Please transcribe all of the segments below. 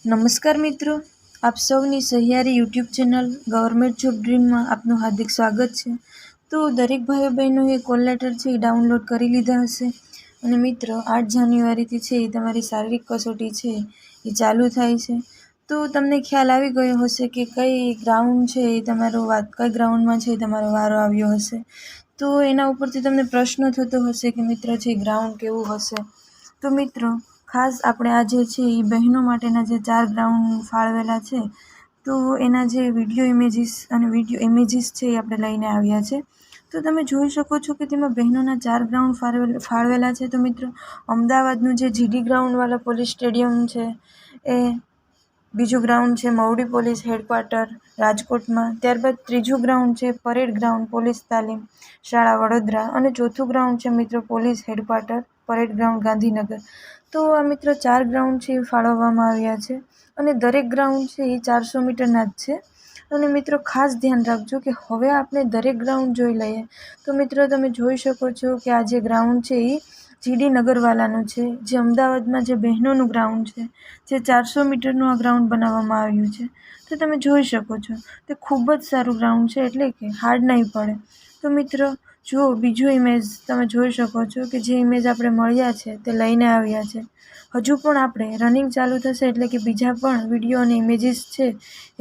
નમસ્કાર મિત્રો, આપ સૌની સહિયારી યુટ્યુબ ચેનલ ગવર્મેન્ટ જોબ ડ્રીમમાં આપનું હાર્દિક સ્વાગત છે। તો દરેક ભાઈઓ બહેનોએ કોલ લેટર છે એ ડાઉનલોડ કરી લીધા હશે અને મિત્રો 8 જાન્યુઆરીથી છે એ તમારી શારીરિક કસોટી છે એ ચાલુ થાય છે। તો તમને ખ્યાલ આવી ગયો હશે કે કઈ ગ્રાઉન્ડ છે એ કઈ ગ્રાઉન્ડમાં છે તમારો વારો આવ્યો હશે। તો એના ઉપરથી તમને પ્રશ્ન થતો હશે કે મિત્ર છે ગ્રાઉન્ડ કેવું હશે। તો મિત્રો ખાસ આપણે આ જે છે એ બહેનો માટેના જે 4 ગ્રાઉન્ડ ફાળવેલા છે તો એના જે વિડીયો ઇમેજીસ છે એ આપણે લઈને આવ્યા છે। તો તમે જોઈ શકો છો કે તેમાં બહેનોના 4 ગ્રાઉન્ડ ફાળવેલા છે। તો મિત્રો અમદાવાદનું જે જીડી ગ્રાઉન્ડવાળા પોલીસ સ્ટેડિયમ છે એ, બીજું ગ્રાઉન્ડ છે મવડી પોલીસ હેડક્વાર્ટર રાજકોટમાં, ત્યારબાદ ત્રીજું ગ્રાઉન્ડ છે પરેડ ગ્રાઉન્ડ પોલીસ તાલીમ શાળા વડોદરા અને ચોથું ગ્રાઉન્ડ છે મિત્રો police headquarter parade ground Gandhinagar. તો આ મિત્રો 4 ગ્રાઉન્ડ છે એ ફાળવવામાં આવ્યા છે અને દરેક ગ્રાઉન્ડ છે એ 400 મીટરના જ છે। અને મિત્રો ખાસ ધ્યાન રાખજો કે હવે આપણે દરેક ગ્રાઉન્ડ જોઈ લઈએ। તો મિત્રો તમે જોઈ શકો છો કે આ જે ગ્રાઉન્ડ છે એ જીડી નગરવાલાનું છે, જે અમદાવાદમાં જે બહેનોનું ગ્રાઉન્ડ છે, જે 400 મીટરનું આ ગ્રાઉન્ડ બનાવવામાં આવ્યું છે। તો તમે જોઈ શકો છો તે ખૂબ જ સારું ગ્રાઉન્ડ છે, એટલે કે હાર્ડ નહીં પડે। તો મિત્રો જુઓ, બીજું ઇમેજ તમે જોઈ શકો છો કે જે ઇમેજ આપણે મળ્યા છે તે લઈને આવ્યા છે। હજુ પણ આપણે રનિંગ ચાલુ થશે એટલે કે બીજા પણ વિડીયો અને ઇમેજીસ છે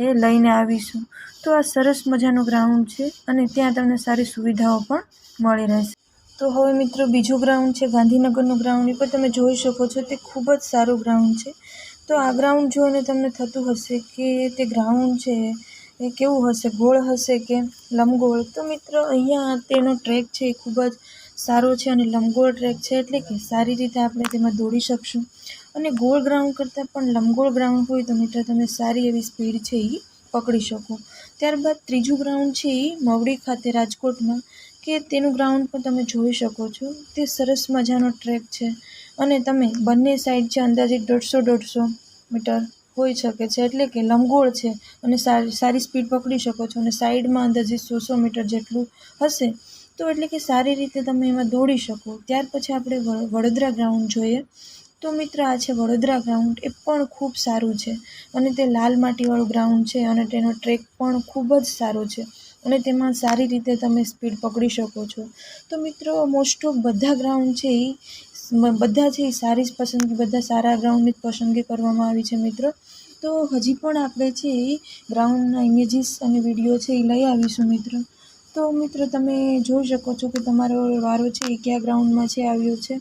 એ લઈને આવીશું। તો આ સરસ મજાનું ગ્રાઉન્ડ છે અને ત્યાં તમને સારી સુવિધાઓ પણ મળી રહેશે। તો હવે મિત્રો બીજું ગ્રાઉન્ડ છે ગાંધીનગરનું ગ્રાઉન્ડ, એ પણ તમે જોઈ શકો છો તે ખૂબ જ સારું ગ્રાઉન્ડ છે। તો આ ગ્રાઉન્ડ જોઈને તમને થતું હશે કે તે ગ્રાઉન્ડ છે એ કેવું હશે, ગોળ હશે કે લંબગોળ। તો મિત્રો અહીંયા તેનો ટ્રેક છે એ ખૂબ જ સારો છે અને લંબગોળ ટ્રેક છે, એટલે કે સારી રીતે આપણે તેમાં દોડી શકશું। અને ગોળ ગ્રાઉન્ડ કરતાં પણ લંબગોળ ગ્રાઉન્ડ હોય તો મિત્રો તમે સારી એવી સ્પીડ છે એ પકડી શકો। ત્યારબાદ ત્રીજું ગ્રાઉન્ડ છે એ મવડી ખાતે રાજકોટમાં, કે તેનું ગ્રાઉન્ડ પણ તમે જોઈ શકો છો તે સરસ મજાનો ટ્રેક છે અને તમે બંને સાઈડ છે અંદાજિત 150-150 મીટર હોઈ શકે છે, એટલે કે લંબગોળ છે અને સારી સ્પીડ પકડી શકો છો અને સાઈડમાં અંદાજિત 100 મીટર જેટલું હશે, તો એટલે કે સારી રીતે તમે એમાં દોડી શકો। ત્યાર પછી આપણે વડોદરા ગ્રાઉન્ડ જોઈએ। તો મિત્ર આ છે વડોદરા ગ્રાઉન્ડ, એ પણ ખૂબ સારું છે અને તે લાલ માટીવાળું ગ્રાઉન્ડ છે અને તેનો ટ્રેક પણ ખૂબ જ સારો છે અને તેમાં સારી રીતે તમે સ્પીડ પકડી શકો છો। તો મિત્રો મોસ્ટ ઓફ બધા ગ્રાઉન્ડ છે એ બધા છે એ બધા સારા ગ્રાઉન્ડની પસંદગી કરવામાં આવી છે મિત્રો। તો હજી પણ આપણે છે એ ગ્રાઉન્ડના ઇમેજીસ અને વિડીયો છે એ લઈ આવીશું મિત્રો। તો મિત્રો તમે જોઈ શકો છો કે તમારો વારો છે એ કયા ગ્રાઉન્ડમાં છે આવ્યો છે।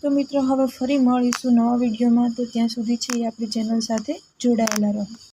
તો મિત્રો હવે ફરી મળીશું નવા વિડીયોમાં, તો ત્યાં સુધી છે એ આપણી ચેનલ સાથે જોડાયેલા રહો।